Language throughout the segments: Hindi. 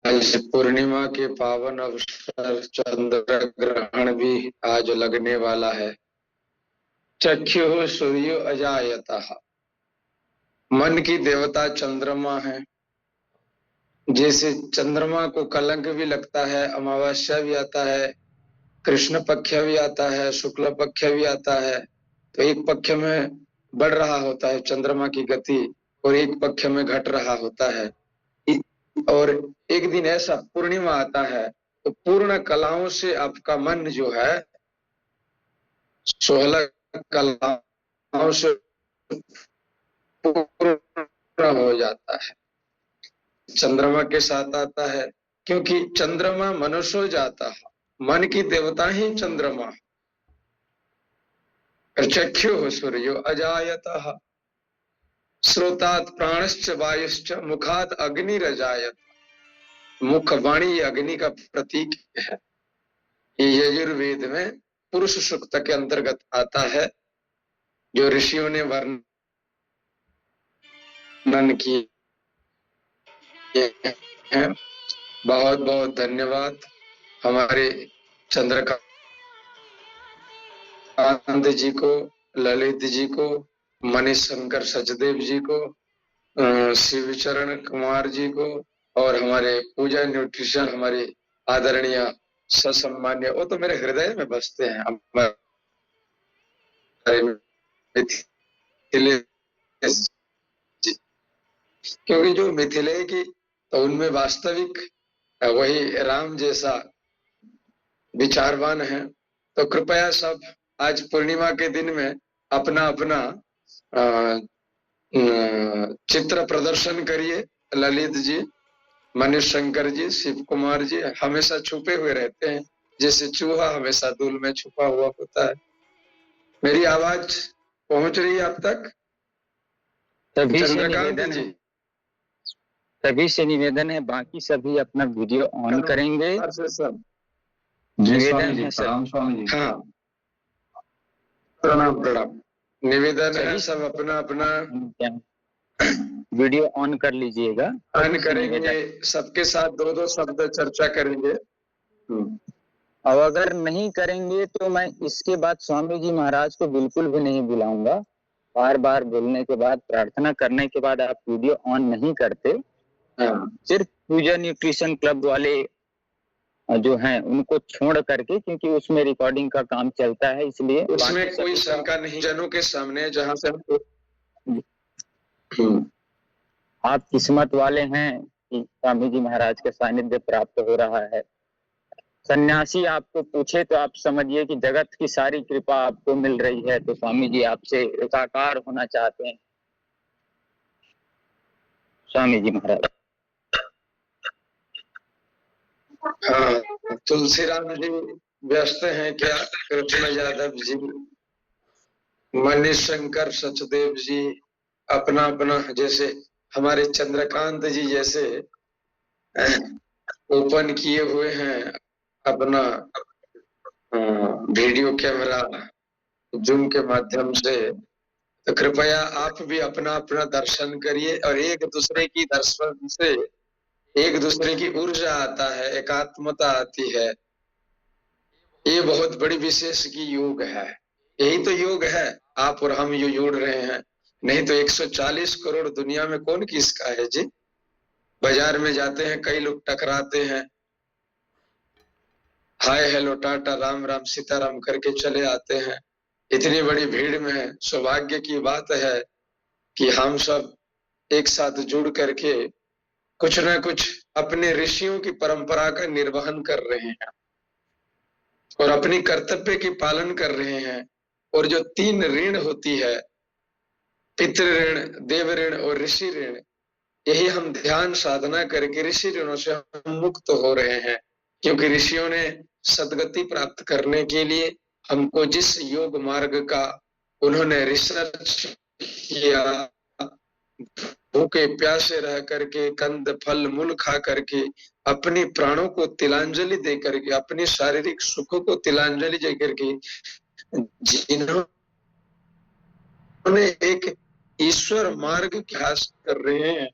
आज पूर्णिमा के पावन अवसर चंद्र ग्रहण भी आज लगने वाला है। चक्षु सूर्यो अजायतः। मन की देवता चंद्रमा है। जैसे चंद्रमा को कलंक भी लगता है, अमावस्या भी आता है, कृष्ण पक्ष भी आता है, शुक्ल पक्ष भी आता है। तो एक पक्ष में बढ़ रहा होता है चंद्रमा की गति और एक पक्ष में घट रहा होता है। और एक दिन ऐसा पूर्णिमा आता है तो पूर्ण कलाओं से आपका मन जो है 16 कलाओं से पूर्ण हो जाता है। चंद्रमा के साथ आता है क्योंकि चंद्रमा मनुष्य जाता है, मन की देवता ही चंद्रमा। चक्षु सूर्यो अजायतः। श्रोतात् प्राणश्च वायुश्च मुखात् अग्निरजायत। मुख वाणी अग्नि का प्रतीक है। ये यजुर्वेद में पुरुष सूक्त के अंतर्गत आता है, जो ऋषियों ने वर्णन किए हैं। बहुत बहुत धन्यवाद हमारे चंद्रकांत जी को, ललित जी को, मनीष शंकर सचदेव जी को, शिवचरण कुमार जी को और हमारे पूजा न्यूट्रिशन हमारे आदरणीय ससम्मान्य, वो तो मेरे हृदय में बसते हैं, मिथिलेश जी। क्योंकि जो मिथिले की तो उनमें वास्तविक वही राम जैसा विचारवान है। तो कृपया सब आज पूर्णिमा के दिन में अपना अपना चित्र प्रदर्शन करिए। ललित जी, मनीष शंकर जी, शिव कुमार जी हमेशा छुपे हुए रहते हैं, जैसे चूहा हमेशा धूल में छुपा हुआ होता है। मेरी आवाज पहुंच रही है आप तक? चंद्रकांत जी, सभी से निवेदन है, बाकी सभी अपना वीडियो ऑन करेंगे। सब निवेदन है सर। हाँ, प्रणाम प्रणाम। निवेदन है सब अपना अपना वीडियो ऑन कर लीजिएगा। ऑन करेंगे, सबके साथ दो दो शब्द चर्चा करेंगे। और अगर नहीं करेंगे तो मैं इसके बाद स्वामी जी महाराज को बिल्कुल भी नहीं बुलाऊंगा। बार बार बोलने के बाद, प्रार्थना करने के बाद आप वीडियो ऑन नहीं करते। सिर्फ पूजा न्यूट्रिशन क्लब वाले जो हैं उनको छोड़ करके, क्योंकि उसमें रिकॉर्डिंग का काम चलता है, इसलिए उसमें कोई शंका नहीं। जनों के सामने जहां से आप किस्मत वाले हैं कि स्वामी जी महाराज के सानिध्य प्राप्त हो रहा है। सन्यासी आपको पूछे तो आप समझिए कि जगत की सारी कृपा आपको मिल रही है, तो स्वामी जी आपसे एकाकार होना चाहते हैं। स्वामी जी महाराज। हाँ, तुलसीराम जी व्यस्त हैं क्या? कृष्ण यादव जी, मनीष शंकर सचदेव जी अपना अपना, जैसे हमारे चंद्रकांत जी जैसे ओपन किए हुए हैं अपना वीडियो कैमरा जूम के माध्यम से। तो कृपया आप भी अपना अपना दर्शन करिए और एक दूसरे की दर्शन से एक दूसरे की ऊर्जा आता है, एकात्मता आती है। ये बहुत बड़ी विशेष की योग है। यही तो योग है, आप और हम जो जुड़ रहे हैं। नहीं तो 140 करोड़ दुनिया में कौन किसका है जी? बाजार में जाते हैं, कई लोग टकराते हैं, हाय हेलो टाटा राम राम सीताराम करके चले आते हैं। इतनी बड़ी भीड़ में सौभाग्य की बात है कि हम सब एक साथ जुड़ करके कुछ ना कुछ अपने ऋषियों की परंपरा का निर्वहन कर रहे हैं और अपनी कर्तव्य की पालन कर रहे हैं। और जो 3 ऋण होती है, पितृ ऋण, देव ऋण और ऋषि ऋण, यही हम ध्यान साधना करके ऋषि ऋणों से हम मुक्त हो रहे हैं। क्योंकि ऋषियों ने सदगति प्राप्त करने के लिए हमको जिस योग मार्ग का उन्होंने रिसर्च किया, भूखे प्यासे रह करके, कंद फल मूल खा करके, अपनी प्राणों को तिलांजलि दे करके, अपनी शारीरिक सुखों को तिलांजलि दे करके जिन्होंने एक ईश्वर मार्ग अभ्यास कर रहे हैं,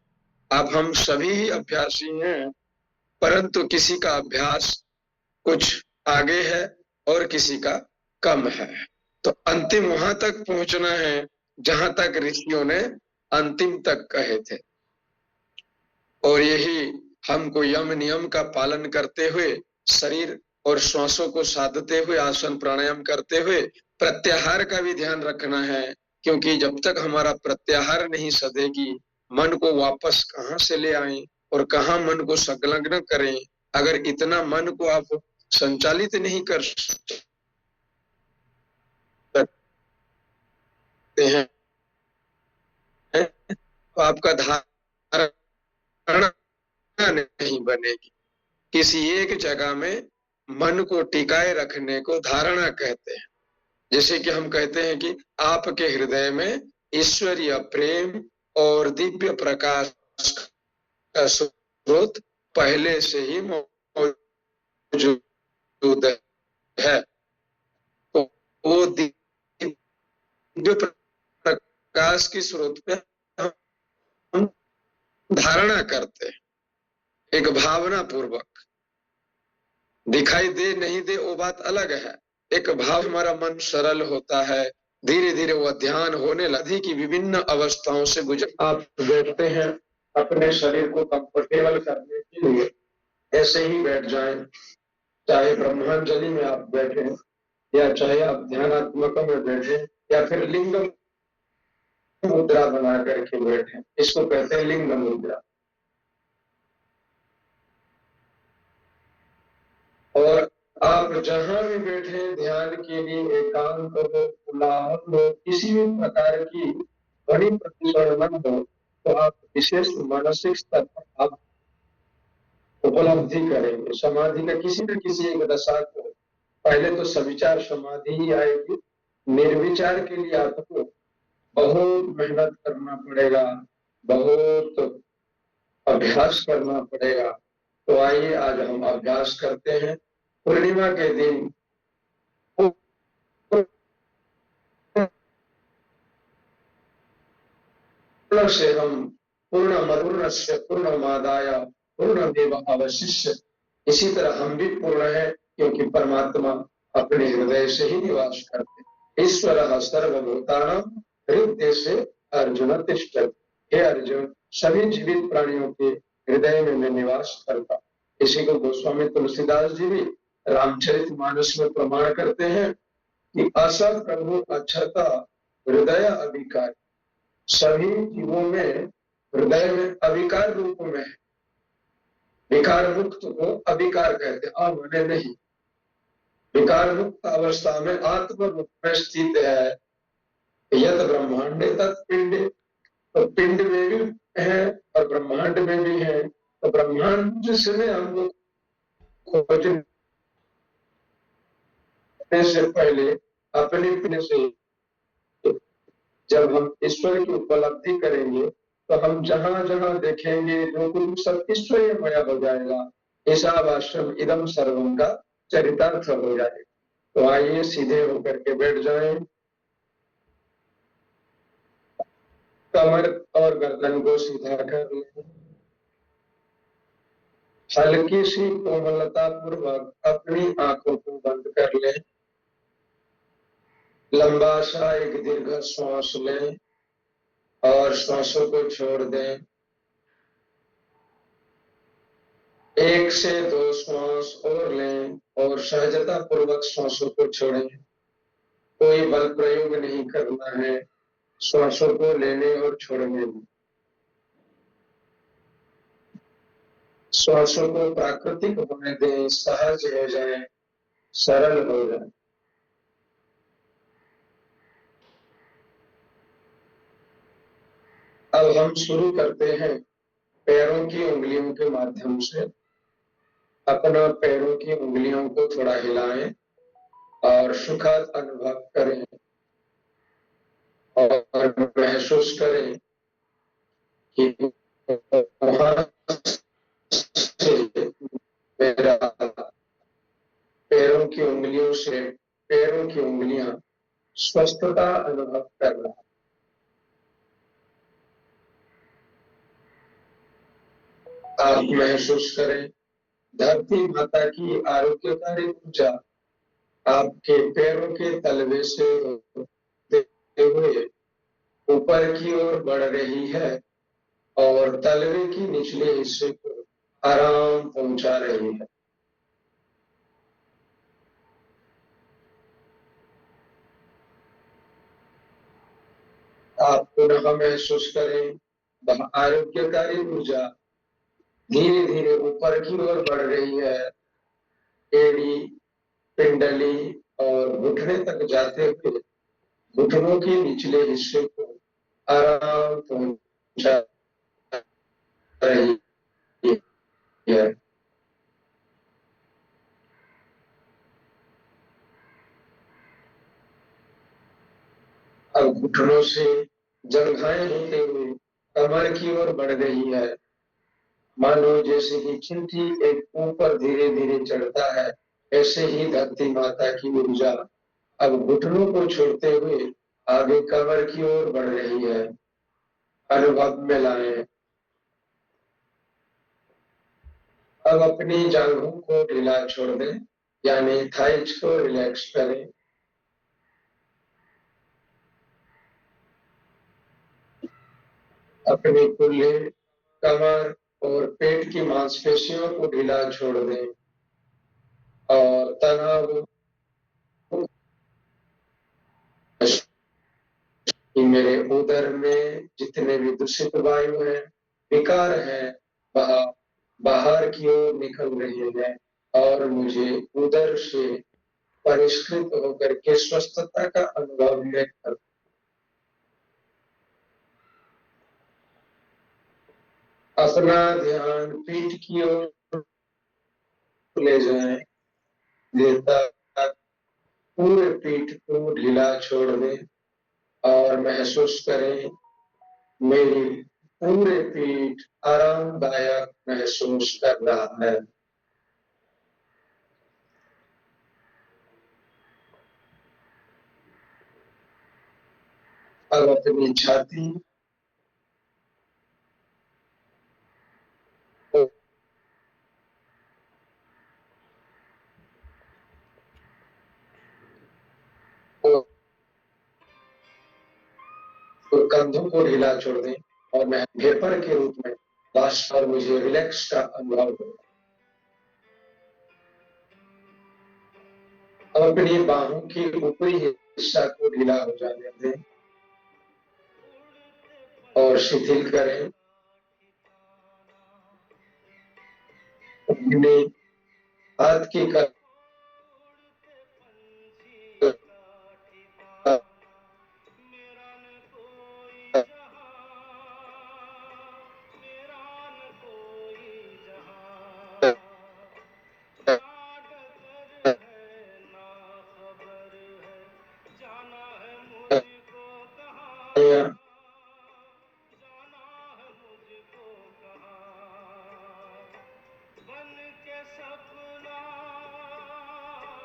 अब हम सभी ही अभ्यासी हैं। परंतु किसी का अभ्यास कुछ आगे है और किसी का कम है। तो अंतिम वहां तक पहुंचना है जहां तक ऋषियों ने अंतिम तक कहे थे। और यही हमको यम नियम का पालन करते हुए, शरीर और श्वासों को साधते हुए, आसन प्राणायाम करते हुए प्रत्याहार का भी ध्यान रखना है। क्योंकि जब तक हमारा प्रत्याहार नहीं सधेगी, मन को वापस कहाँ से ले आए और कहाँ मन को संलग्न करें। अगर इतना मन को आप संचालित नहीं कर सकते हैं तो आपका धारणा नहीं बनेगी। किसी एक जगह में मन को टिकाए रखने को धारणा कहते हैं। जैसे कि हम कहते हैं कि आपके हृदय में ईश्वरीय प्रेम और दिव्य प्रकाश का स्रोत पहले से ही मौजूद है। तो वो दिव्य प्रकाश की स्रोत पे हम धारणा करते हैं, एक भावना पूर्वक। दिखाई दे नहीं दे वो बात अलग है। एक भाव, हमारा मन सरल होता है, धीरे धीरे वह ध्यान होने लगी कि विभिन्न अवस्थाओं से गुजर। आप बैठते हैं अपने शरीर को कंफर्टेबल करने के लिए, ऐसे ही बैठ जाएं, चाहे ब्रह्मांजलि में आप बैठे या चाहे आप ध्यानात्मक में बैठे या फिर लिंग मुद्रा बना करके बैठे। इसको कहते हैं लिंग मुद्रा। और आप जहां भी बैठे ध्यान के लिए, एकांत हो, उलाहन हो, किसी भी प्रकार की बड़ी प्रतिक्षण न हो, तो आप विशेष मानसिक स्तर पर आप उपलब्धि करेंगे। समाधि का किसी न किसी एक दशा को, पहले तो सविचार समाधि ही आएगी। निर्विचार के लिए आपको बहुत मेहनत करना पड़ेगा, बहुत अभ्यास करना पड़ेगा। तो आइए आज हम अभ्यास करते हैं। पूर्णिमा के दिन से हम पूर्णस्य पूर्णमादाय पूर्णमेव अवशिष्य, इसी तरह हम भी पूर्ण है, क्योंकि परमात्मा अपने हृदय से ही निवास करते हैं। ईश्वर सर्वभूतानां हृदय से अर्जुन तिष्ठति। हे अर्जुन, सभी जीवित प्राणियों के हृदय में मैं निवास करता। इसी को गोस्वामी तुलसीदास जी भी रामचरितमानस में प्रमाण करते हैं कि असर प्रभु अक्षता हृदय अभिकार। सभी जीवों में हृदय में अविकार रूप में है। विकार मुक्त को अविकार कहते हैं, अमने नहीं। विकार मुक्त अवस्था में आत्म रूप में स्थित है। यद ब्रह्मांडे तत्पिंडे, तो पिंड में भी है और ब्रह्मांड में भी है। तो ब्रह्मांड से हमको खोजने से पहले अपने पिंड से जब हम ईश्वर की उपलब्धि करेंगे, तो हम जहां जहां देखेंगे जो कुछ सब ईश्वरीयमय हो जाएगा। ईशावास्यम इदम सर्वम का चरितार्थ हो जाएगा। तो आइए सीधे होकर के बैठ जाएं, कमर और गर्दन को सीधा कर लें, हल्की सी कोमलता पूर्वक अपनी आंखों को बंद कर लें, लंबा सा एक दीर्घ श्वास लें और श्वासों को छोड़ दें। 1 से 2 श्वास और लें और सहजता पूर्वक श्वासों को छोड़ें। कोई बल प्रयोग नहीं करना है, श्वासों को लेने और छोड़ने में। श्वासों को प्राकृतिक होने दें, सहज हो जाए, सरल हो जाए। अब हम शुरू करते हैं पैरों की उंगलियों के माध्यम से। अपना पैरों की उंगलियों को थोड़ा हिलाएं और सुखद अनुभव करें और महसूस करें कि वहां से मेरा पैरों की उंगलियों से, पैरों की उंगलियां स्वस्थता अनुभव कर रहा है। आप महसूस करें धरती माता की आरोग्यकारी ऊर्जा आपके पैरों के तलवे से होते हुए ऊपर की ओर बढ़ रही है और तलवे की निचले हिस्से को आराम पहुंचा रही है। आप पुनः महसूस करें, वह आरोग्यकारी ऊर्जा धीरे धीरे ऊपर की ओर बढ़ रही है, एड़ी, पिंडली और घुटने तक जाते हुए घुटनों के निचले हिस्से को आराम पहुंचा रही है। अब घुटनों से जंघाएं होते हुए कमर की ओर बढ़ रही है, मानो जैसे कि चिंटी एक ऊपर धीरे धीरे चढ़ता है, ऐसे ही धरती माता की ऊर्जा अब घुटनों को छोड़ते हुए आगे कमर की ओर बढ़ रही है। अनुभव में लाएं। अब अपनी जांघों को ढीला छोड़ दें, यानी थाइज को रिलैक्स करें। अपने कुल्हे, कमर और पेट की मांसपेशियों को ढीला छोड़ दें और तनाव कि मेरे उदर में जितने भी दूषित वायु हैं, विकार हैं, वह बाहर की ओर निकल रहे हैं और मुझे उदर से परिष्कृत होकर के स्वस्थता का अनुभव मैं कर। अपना ध्यान पीठ की ओर ले जाएं, देता पूरे पीठ को ढीला छोड़ दें और महसूस करें, मेरी पूरे पीठ आरामदायक महसूस कर रहा है। अब अपनी छाती और कंधों को ढीला छोड़ दें और मैं भेपर के रूप में बस और मुझे रिलैक्स का अनुभव हो। अब अपनी बाहों की ऊपरी हिस्सा को ढीला हो जाने दें और शिथिल करें। अपने हाथ की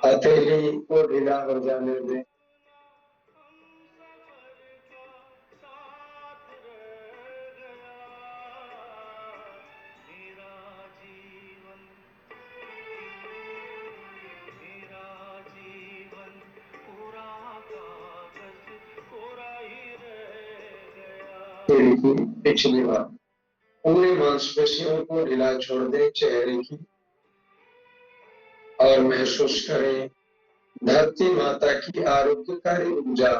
हथेली को ढीला हो जाने दें। पिछली बार पूरी मांसपेशियों को ढीला छोड़ दें चेहरे की और महसूस करें, धरती माता की आरोग्यकारी ऊर्जा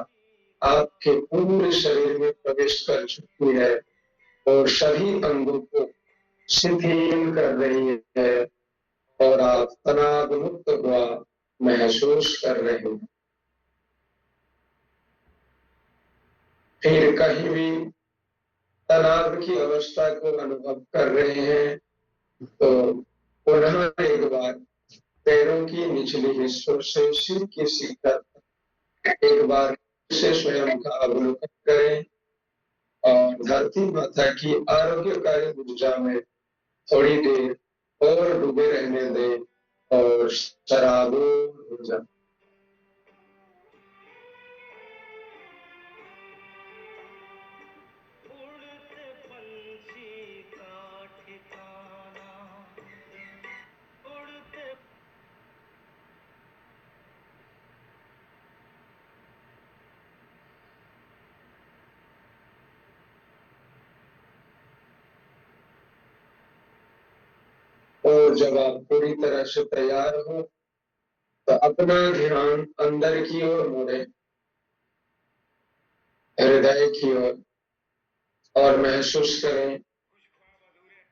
आपके पूरे शरीर में प्रवेश कर चुकी है और सभी अंगों को शिथिल कर रही है और आप तनाव मुक्त हुआ महसूस कर रहे हैं। फिर कहीं भी तनाव की अवस्था को अनुभव कर रहे हैं तो पुनः एक बार पैरों की निचली हिस्सों से सिर की शिखर एक बार से स्वयं का अवलोकन करें और धरती माता की आरोग्यकारी ऊर्जा में थोड़ी देर और डूबे रहने दें और सराबोर हो जाए। और जब आप पूरी तरह से तैयार हो तो अपना ध्यान अंदर की ओर मोड़े, हृदय की ओर, और महसूस करें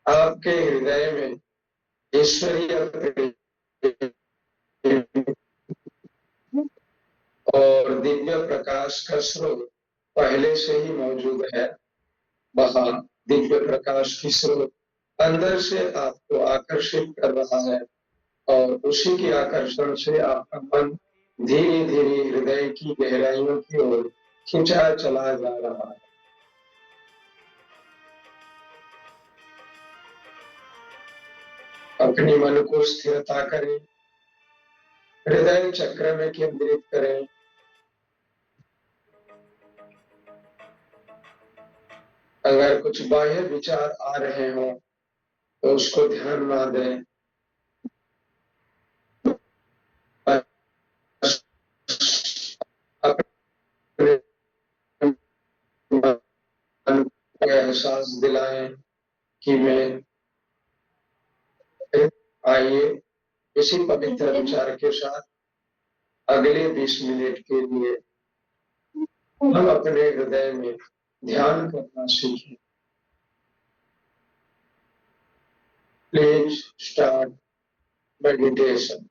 आपके हृदय में ईश्वरीय और दिव्य प्रकाश का स्रोत पहले से ही मौजूद है। वह दिव्य प्रकाश की स्रोत अंदर से आपको आकर्षित कर रहा है और उसी के आकर्षण से आपका मन धीरे धीरे हृदय की गहराइयों की ओर खिंचा चला जा रहा है। अपने मन को स्थिरता करें, हृदय चक्र में केंद्रित करें। अगर कुछ बाह्य विचार आ रहे हो तो उसको ध्यान ना दें, अपने मन को एहसास दिलाएं कि मैं, आइए इसी पवित्र विचार के साथ अगले 20 मिनट के लिए हम अपने हृदय में ध्यान करना सीखें। Please start meditation.